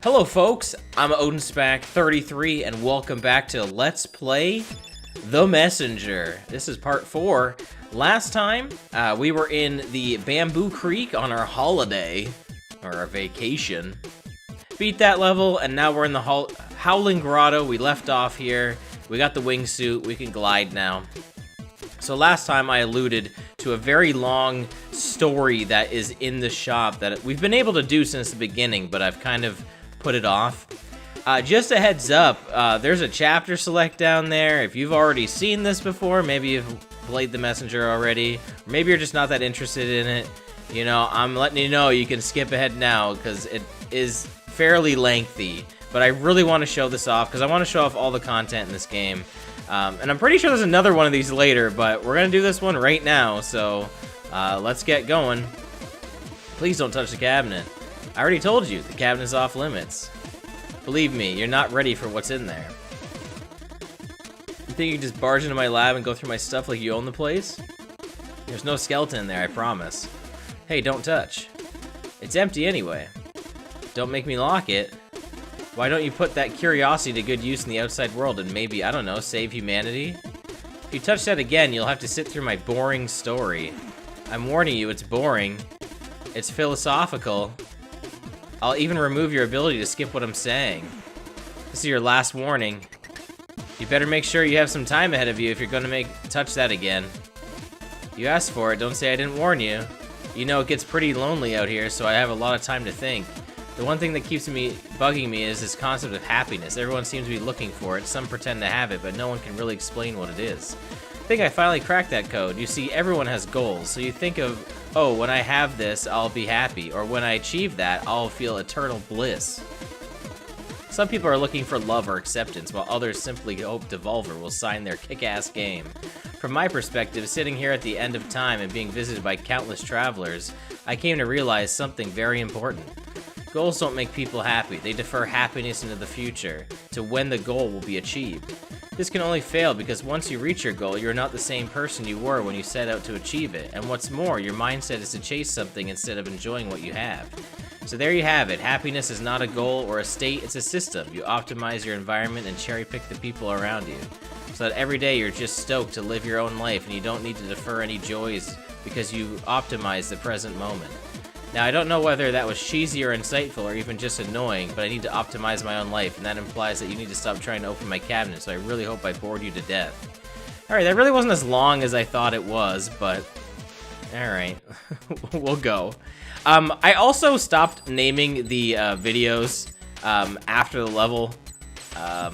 Hello folks, I'm OdinSpack 33 and welcome back to Let's Play The Messenger. This is part 4. Last time, we were in the Bamboo Creek on our holiday, or our vacation. Beat that level, and now we're in the Howling Grotto. We left off here. We got the wingsuit. We can glide now. So last time I alluded to a very long story that is in the shop that we've been able to do since the beginning, but I've kind of put it off. Just a heads up, there's a chapter select down there. If you've already seen this before, maybe you've played the Messenger already, or maybe you're just not that interested in it, you know, I'm letting you know you can skip ahead now because it is fairly lengthy. But I really want to show this off because I want to show off all the content in this game. And I'm pretty sure there's another one of these later, but we're going to do this one right now, so let's get going. Please don't touch the cabinet. I already told you, the cabinet's off limits. Believe me, you're not ready for what's in there. You think you can just barge into my lab and go through my stuff like you own the place? There's no skeleton in there, I promise. Hey, don't touch. It's empty anyway. Don't make me lock it. Why don't you put that curiosity to good use in the outside world and maybe, I don't know, save humanity? If you touch that again, you'll have to sit through my boring story. I'm warning you, it's boring. It's philosophical. I'll even remove your ability to skip what I'm saying. This is your last warning. You better make sure you have some time ahead of you if you're gonna touch that again. You asked for it, don't say I didn't warn you. You know it gets pretty lonely out here, so I have a lot of time to think. The one thing that keeps bugging me is this concept of happiness. Everyone seems to be looking for it, some pretend to have it, but no one can really explain what it is. I think I finally cracked that code. You see, everyone has goals, so you think of, oh, when I have this, I'll be happy, or when I achieve that, I'll feel eternal bliss. Some people are looking for love or acceptance, while others simply hope Devolver will sign their kick-ass game. From my perspective, sitting here at the end of time and being visited by countless travelers, I came to realize something very important. Goals don't make people happy, they defer happiness into the future, to when the goal will be achieved. This can only fail because once you reach your goal, you're not the same person you were when you set out to achieve it, and what's more, your mindset is to chase something instead of enjoying what you have. So there you have it, happiness is not a goal or a state, it's a system. You optimize your environment and cherry pick the people around you, so that every day you're just stoked to live your own life and you don't need to defer any joys because you optimize the present moment. Now, I don't know whether that was cheesy or insightful or even just annoying, but I need to optimize my own life, and that implies that you need to stop trying to open my cabinet, so I really hope I bored you to death. Alright, that really wasn't as long as I thought it was, but alright, we'll go. I also stopped naming the videos after the level. I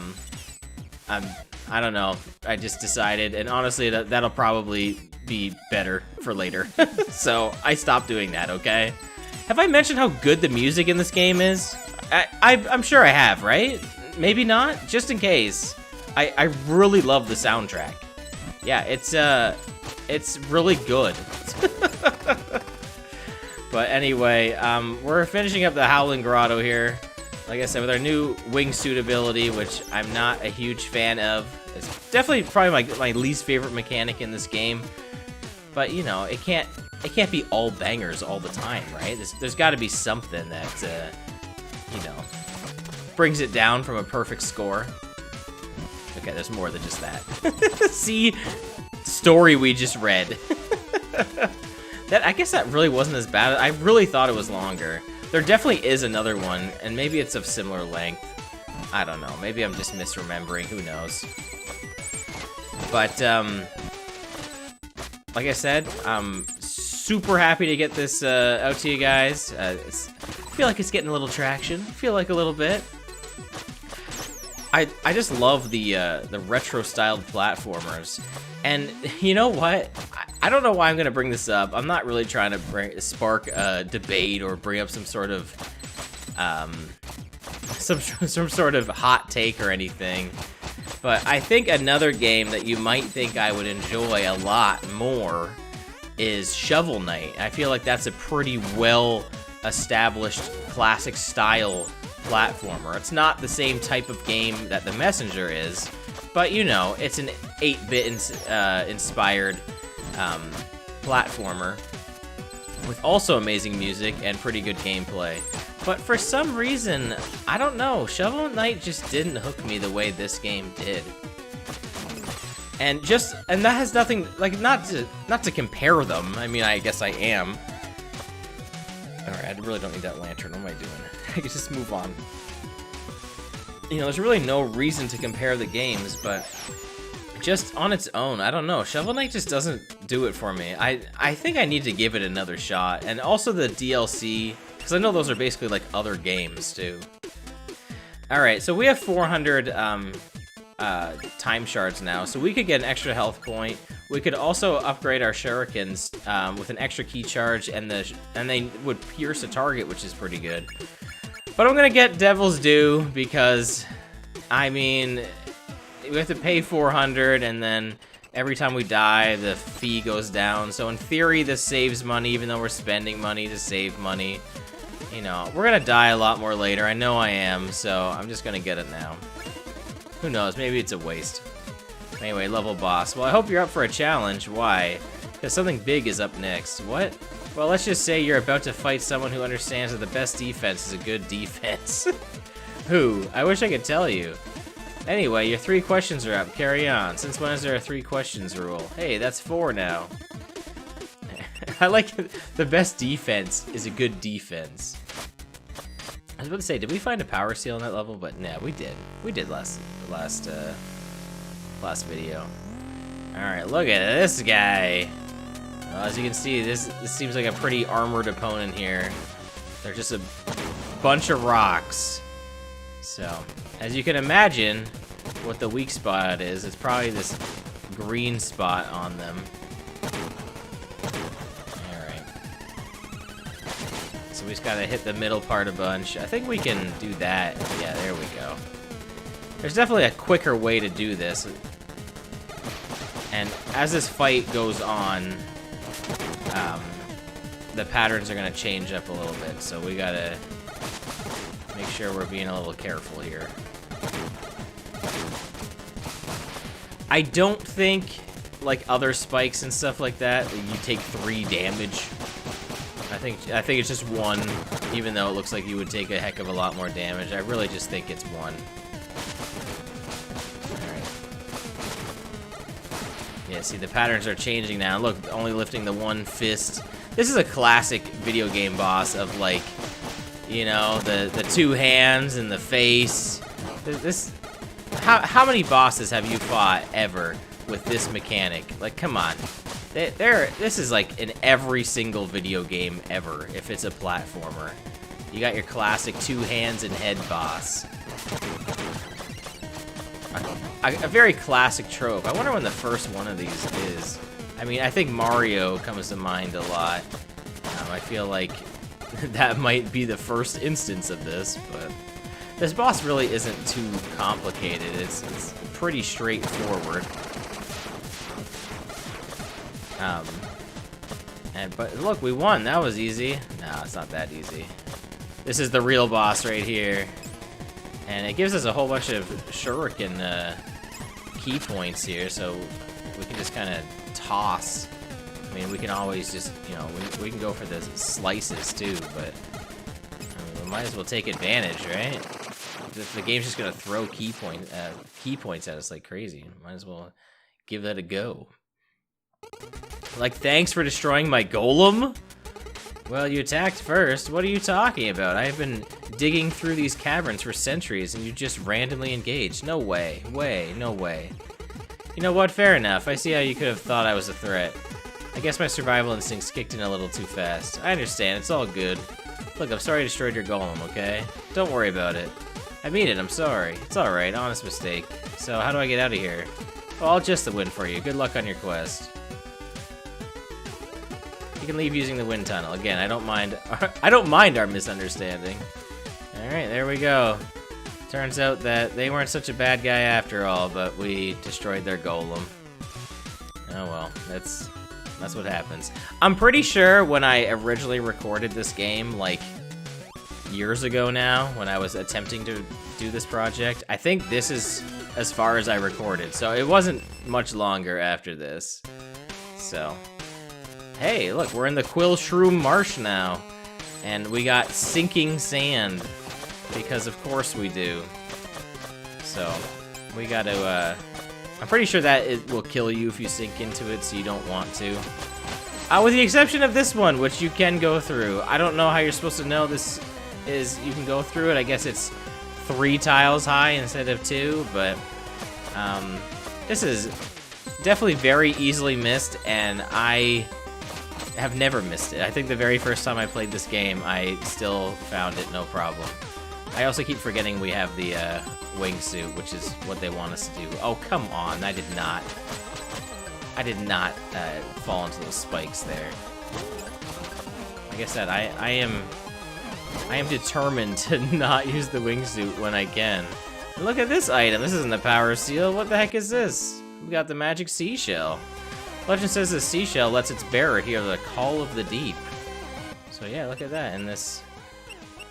don't know, I just decided, and honestly, that'll probably be better for later. So I stopped doing that, okay? Have I mentioned how good the music in this game is? I'm sure I have, right? Maybe not, just in case. I really love the soundtrack. Yeah, it's really good. But anyway, we're finishing up the Howling Grotto here. Like I said, with our new wingsuit ability, which I'm not a huge fan of. It's definitely probably my least favorite mechanic in this game. But you know, it can't be all bangers all the time, right? There's got to be something that you know, brings it down from a perfect score. Okay, there's more than just that. See, story we just read. I guess that really wasn't as bad. I really thought it was longer. There definitely is another one, and maybe it's of similar length. I don't know. Maybe I'm just misremembering. Who knows? But like I said, I'm super happy to get this out to you guys. I feel like it's getting a little traction. I feel like a little bit. I just love the retro-styled platformers. And you know what? I don't know why I'm gonna bring this up. I'm not really trying to spark a debate or bring up some sort of some sort of hot take or anything. But I think another game that you might think I would enjoy a lot more is Shovel Knight. I feel like that's a pretty well-established classic-style platformer. It's not the same type of game that the Messenger is, but you know, it's an 8-bit inspired platformer with also amazing music and pretty good gameplay. But for some reason, I don't know, Shovel Knight just didn't hook me the way this game did. And that has nothing, like, not to compare them. I mean, I guess I am. Alright, I really don't need that lantern. What am I doing? I can just move on. You know, there's really no reason to compare the games, but just on its own, I don't know. Shovel Knight just doesn't do it for me. I think I need to give it another shot. And also the DLC, because I know those are basically like other games too. Alright, so we have 400 time shards now, so we could get an extra health point. We could also upgrade our shurikens with an extra key charge, and they would pierce a target, which is pretty good. But I'm gonna get Devil's Due because, I mean, we have to pay 400, and then every time we die, the fee goes down. So in theory, this saves money, even though we're spending money to save money. You know, we're gonna die a lot more later. I know I am, so I'm just gonna get it now. Who knows? Maybe it's a waste. Anyway, level boss. Well, I hope you're up for a challenge. Why? Because something big is up next. What? Well, let's just say you're about to fight someone who understands that the best defense is a good defense. Who? I wish I could tell you. Anyway, your 3 questions are up. Carry on. Since when is there a 3 questions rule? Hey, that's 4 now. I like the best defense is a good defense. I was about to say, did we find a power seal in that level? But no, we did. We did last video. All right, look at this guy. Well, as you can see, this seems like a pretty armored opponent here. They're just a bunch of rocks. So, as you can imagine, what the weak spot is, it's probably this green spot on them. Alright. So we just gotta hit the middle part a bunch. I think we can do that. Yeah, there we go. There's definitely a quicker way to do this. And as this fight goes on, the patterns are gonna change up a little bit, so we gotta make sure we're being a little careful here. I don't think, like other spikes and stuff like that, you take 3 damage. I think it's just 1, even though it looks like you would take a heck of a lot more damage. I really just think it's 1. Alright. Yeah, see, the patterns are changing now. Look, only lifting the 1 fist. This is a classic video game boss of, like, you know, the 2 hands and the face. How many bosses have you fought ever with this mechanic? Like, come on. This is like in every single video game ever, if it's a platformer. You got your classic 2 hands and head boss. A very classic trope. I wonder when the first one of these is. I mean, I think Mario comes to mind a lot. I feel like that might be the first instance of this, but this boss really isn't too complicated. It's pretty straightforward. But look, we won. That was easy. No, it's not that easy. This is the real boss right here, and it gives us a whole bunch of shuriken key points here, so we can just kind of toss. I mean, we can always just, you know, we can go for the slices too, but I mean, we might as well take advantage, right? The game's just gonna throw key points at us like crazy. Might as well give that a go. Like, thanks for destroying my golem? Well, you attacked first. What are you talking about? I've been digging through these caverns for centuries, and you just randomly engaged. No way. No way. You know what? Fair enough. I see how you could have thought I was a threat. I guess my survival instincts kicked in a little too fast. I understand. It's all good. Look, I'm sorry I destroyed your golem, okay? Don't worry about it. I mean it. I'm sorry. It's alright. Honest mistake. So, how do I get out of here? Well, I'll just the win for you. Good luck on your quest. You can leave using the wind tunnel. Again, I don't mind our misunderstanding. Alright, there we go. Turns out that they weren't such a bad guy after all, but we destroyed their golem. Oh well, that's what happens. I'm pretty sure when I originally recorded this game, like, years ago now, when I was attempting to do this project, I think this is as far as I recorded, so it wasn't much longer after this. So, hey, look, we're in the Quillshroom Marsh now. And we got sinking sand, because of course we do. So, we gotta, I'm pretty sure that it will kill you if you sink into it, so you don't want to. With the exception of this one, which you can go through. I don't know how you're supposed to know this is, you can go through it. I guess it's 3 tiles high instead of 2, but, this is definitely very easily missed, and I have never missed it. I think the very first time I played this game, I still found it no problem. I also keep forgetting we have the wingsuit, which is what they want us to do. Oh, come on, I did not fall into those spikes there. Like I said, I am determined to not use the wingsuit when I can. And look at this item. This isn't the power seal. What the heck is this? We got the magic seashell. Legend says the seashell lets its bearer hear the call of the deep. So yeah, look at that. And this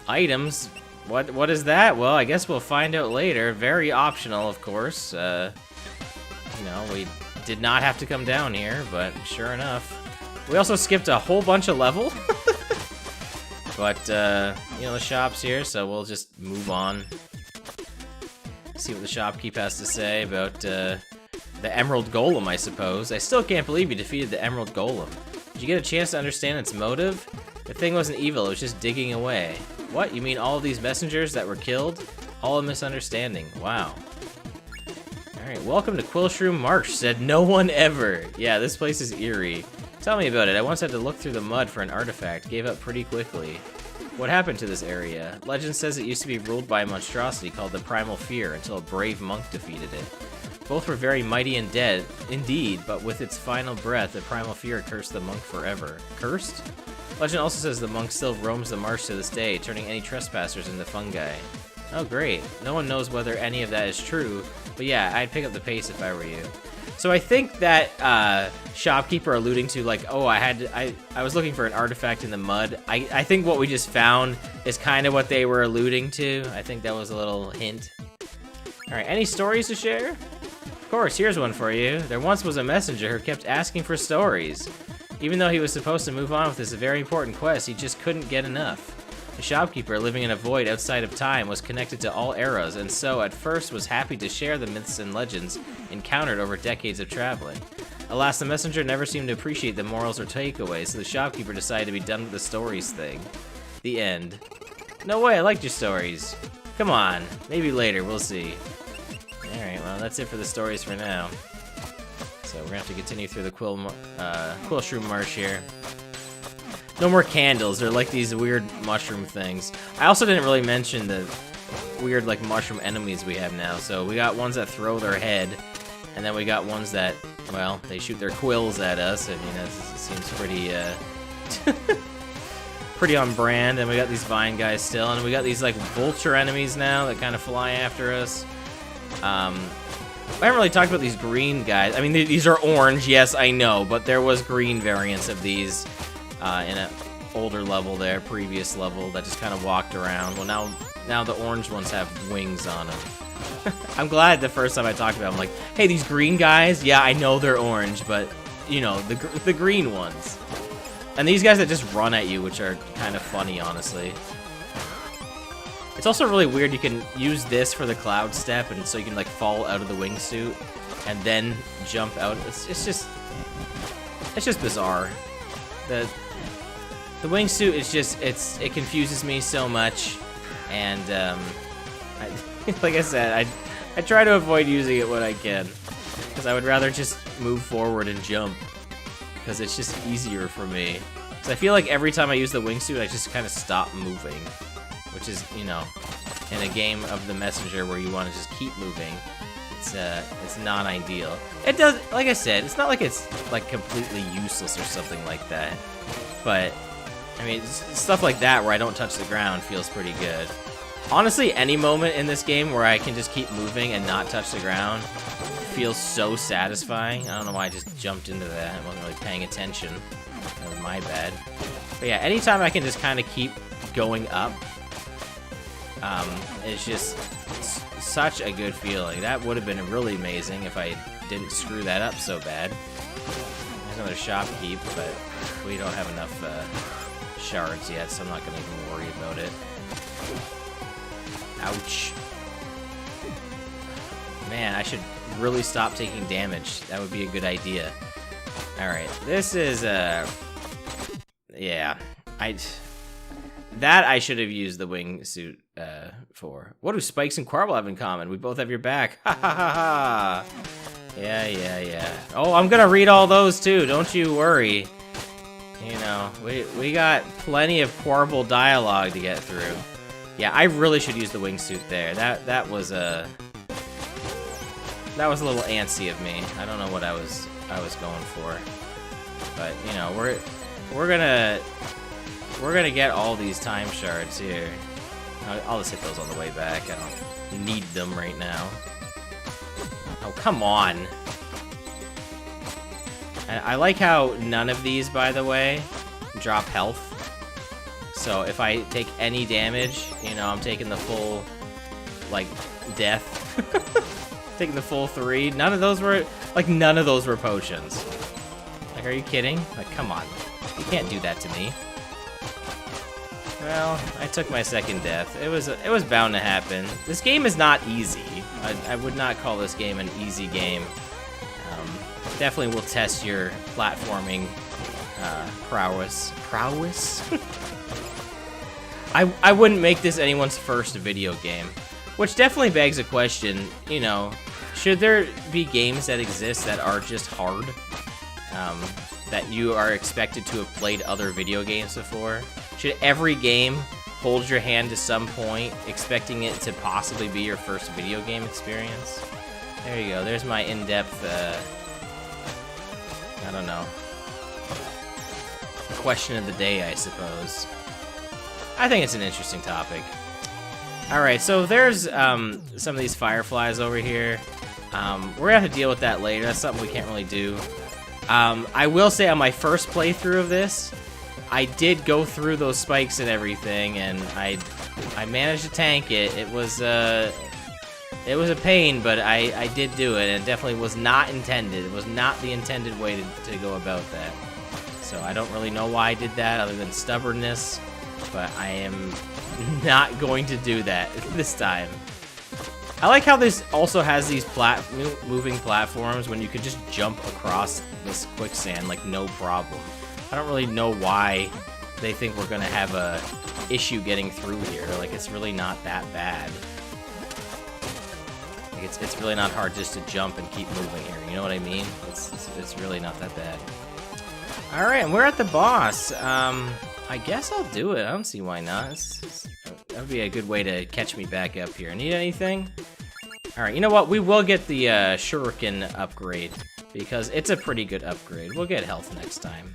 items, what is that? Well, I guess we'll find out later. Very optional, of course. You know, we did not have to come down here, but sure enough. We also skipped a whole bunch of level. But, you know, the shop's here, so we'll just move on. See what the shopkeep has to say about, the Emerald Golem, I suppose. I still can't believe you defeated the Emerald Golem. Did you get a chance to understand its motive? The thing wasn't evil, it was just digging away. What, you mean all of these messengers that were killed? All a misunderstanding. Wow. Alright, welcome to Quillshroom Marsh, said no one ever. Yeah, this place is eerie. Tell me about it. I once had to look through the mud for an artifact, gave up pretty quickly. What happened to this area? Legend says it used to be ruled by a monstrosity called the Primal Fear until a brave monk defeated it. Both were very mighty and dead, indeed, but with its final breath, the Primal Fear cursed the monk forever. Cursed? Legend also says the monk still roams the marsh to this day, turning any trespassers into fungi. Oh great, no one knows whether any of that is true, but yeah, I'd pick up the pace if I were you. So I think that Shopkeeper alluding to, like, oh, I was looking for an artifact in the mud. I think what we just found is kind of what they were alluding to. I think that was a little hint. Alright, any stories to share? Of course, here's one for you. There once was a messenger who kept asking for stories. Even though he was supposed to move on with this very important quest, he just couldn't get enough. The shopkeeper, living in a void outside of time, was connected to all eras, and so at first was happy to share the myths and legends encountered over decades of traveling. Alas, the messenger never seemed to appreciate the morals or takeaways, so the shopkeeper decided to be done with the stories thing. The end. No way, I liked your stories. Come on, maybe later, we'll see. Alright, well, that's it for the stories for now. So we're gonna have to continue through the Quillshroom Marsh here. No more candles, they're like these weird mushroom things. I also didn't really mention the weird, like, mushroom enemies we have now. So we got ones that throw their head, and then we got ones that, well, they shoot their quills at us. I mean, that seems pretty, pretty on brand. And we got these vine guys still, and we got these, like, vulture enemies now that kind of fly after us. I haven't really talked about these green guys. I mean, these are orange, yes, I know, but there was green variants of these in an older level there, previous level, that just kind of walked around. Well, now the orange ones have wings on them. I'm glad the first time I talked about them, like, hey, these green guys, yeah, I know they're orange, but, you know, the green ones. And these guys that just run at you, which are kind of funny, honestly. It's also really weird, you can use this for the cloud step, and so you can, like, fall out of the wingsuit and then jump out. It's just bizarre. The wingsuit is just, it confuses me so much, and like I said, I try to avoid using it when I can, because I would rather just move forward and jump, because it's just easier for me. Because I feel like every time I use the wingsuit, I just kind of stop moving, which is, you know, in a game of the messenger where you want to just keep moving, it's not ideal. It does, like I said, it's not like it's, like, completely useless or something like that, but I mean, stuff like that where I don't touch the ground feels pretty good. Honestly, any moment in this game where I can just keep moving and not touch the ground feels so satisfying. I don't know why I just jumped into that. I wasn't really paying attention. That was my bad. But yeah, anytime I can just kind of keep going up, it's just such a good feeling. That would have been really amazing if I didn't screw that up so bad. There's another shopkeep, but we don't have enough shards yet, so I'm not gonna even worry about it. Ouch. Man, I should really stop taking damage. That would be a good idea. Alright, this is, yeah. That I should have used the wingsuit, for. What do Spikes and Quarble have in common? We both have your back. Ha ha ha ha! Yeah. Oh, I'm gonna read all those too, don't you worry. You know, we got plenty of Quarble dialogue to get through. Yeah, I really should use the wingsuit there. That was a little antsy of me. I don't know what I was going for. But, you know, we're gonna get all these time shards here. I'll just hit those on the way back. I don't need them right now. Oh, come on. I like how none of these, by the way, drop health. So if I take any damage, you know, I'm taking the full, like, death. Taking the full 3. None of those were potions. Like, are you kidding? Like, come on. You can't do that to me. Well, I took my second death. It was bound to happen. This game is not easy. I would not call this game an easy game. Definitely will test your platforming prowess. Prowess? I wouldn't make this anyone's first video game. Which definitely begs a question, you know, should there be games that exist that are just hard? That you are expected to have played other video games before? Should every game hold your hand to some point, expecting it to possibly be your first video game experience? There you go, there's my in-depth, I don't know, question of the day, I suppose. I think it's an interesting topic. Alright, so there's some of these fireflies over here. We're gonna have to deal with that later. That's something we can't really do. I will say on my first playthrough of this, I did go through those spikes and everything, and I managed to tank it. It was a pain, but I did do it, and it definitely was not intended. It was not the intended way to go about that. So I don't really know why I did that, other than stubbornness, but I am not going to do that this time. I like how this also has these moving platforms when you could just jump across this quicksand like no problem. I don't really know why they think we're gonna have a issue getting through here. Like, it's really not that bad. Like, it's really not hard just to jump and keep moving here. You know what I mean? It's really not that bad. All right, and we're at the boss. I guess I'll do it. I don't see why not. That would be a good way to catch me back up here. Need anything? All right, you know what? We will get the shuriken upgrade because it's a pretty good upgrade. We'll get health next time.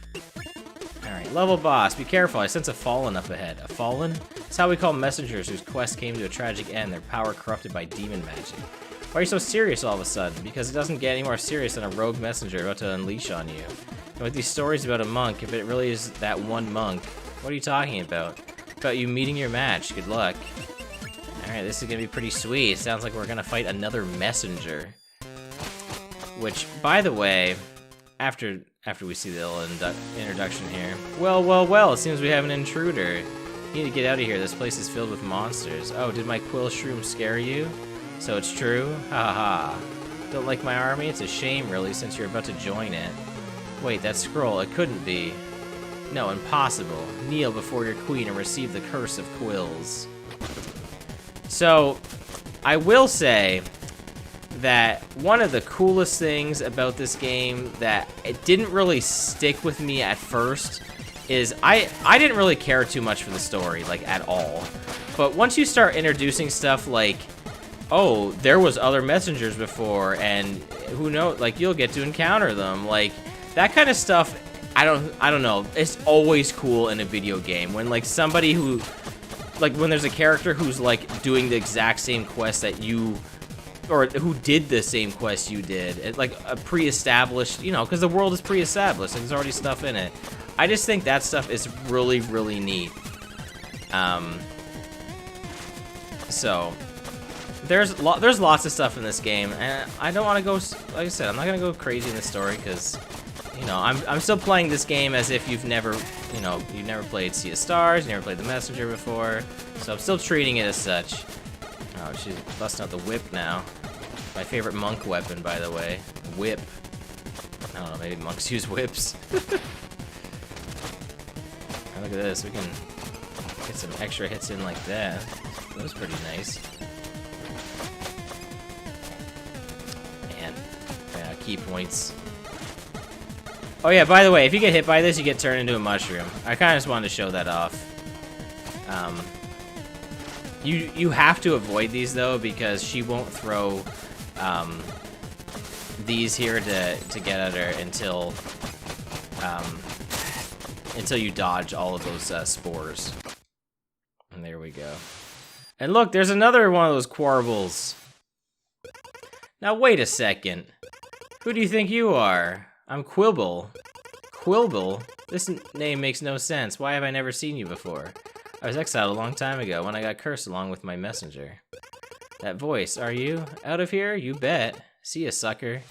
All right, level boss. Be careful. I sense a fallen up ahead. A fallen? It's how we call messengers whose quest came to a tragic end, their power corrupted by demon magic. Why are you so serious all of a sudden? Because it doesn't get any more serious than a rogue messenger about to unleash on you. And with these stories about a monk, if it really is that one monk, what are you talking about? About you meeting your match. Good luck. Alright, this is gonna be pretty sweet. It sounds like we're gonna fight another messenger. Which, by the way, after we see the little introduction here. Well, it seems we have an intruder. You need to get out of here. This place is filled with monsters. Oh, did my Quillshroom scare you? So it's true? Ha ha. Don't like my army? It's a shame, really, since you're about to join it. Wait, that scroll, it couldn't be. No, impossible. Kneel before your queen and receive the curse of quills. So, I will say that one of the coolest things about this game that it didn't really stick with me at first is I didn't really care too much for the story, like, at all. But once you start introducing stuff like, oh, there was other messengers before, and who knows, like, you'll get to encounter them, like, that kind of stuff, I don't know, it's always cool in a video game when, like, somebody who, like, when there's a character who's, like, doing the exact same quest that you, or who did the same quest you did, it, like, a pre-established, you know, because the world is pre-established, and there's already stuff in it. I just think that stuff is really, really neat. So, there's lots of stuff in this game, and I don't want to go, like I said, I'm not going to go crazy in the story, because you know, I'm still playing this game as if you've never, you know, you've never played Sea of Stars, you never played The Messenger before, so I'm still treating it as such. Oh, she's busting out the whip now. My favorite monk weapon, by the way. Whip. I don't know, maybe monks use whips. And look at this, we can get some extra hits in like that. That was pretty nice. Man, key points. Oh yeah, by the way, if you get hit by this, you get turned into a mushroom. I kind of just wanted to show that off. You have to avoid these though, because she won't throw these here to get at her until you dodge all of those spores. And there we go. And look, there's another one of those Quarbles. Now wait a second. Who do you think you are? I'm Quibble. Quibble? This name makes no sense. Why have I never seen you before? I was exiled a long time ago when I got cursed along with my messenger. That voice, are you? Out of here? You bet. See ya, sucker.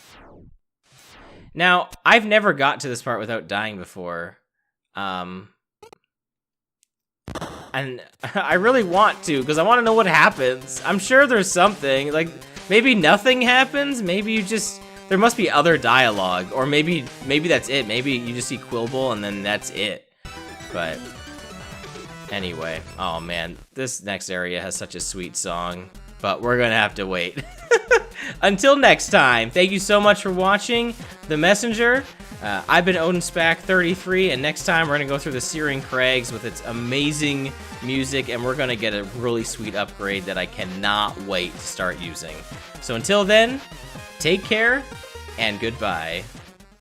Now, I've never got to this part without dying before. And I really want to, because I want to know what happens. I'm sure there's something. Like, maybe nothing happens? Maybe you just... There must be other dialogue, or maybe that's it. Maybe you just see Quibble and then that's it. But anyway, oh man, this next area has such a sweet song, but we're gonna have to wait. Until next time, thank you so much for watching The Messenger. I've been OdinSpack 33, and next time we're gonna go through the Searing Crags with its amazing music, and we're gonna get a really sweet upgrade that I cannot wait to start using. So until then, take care, and goodbye.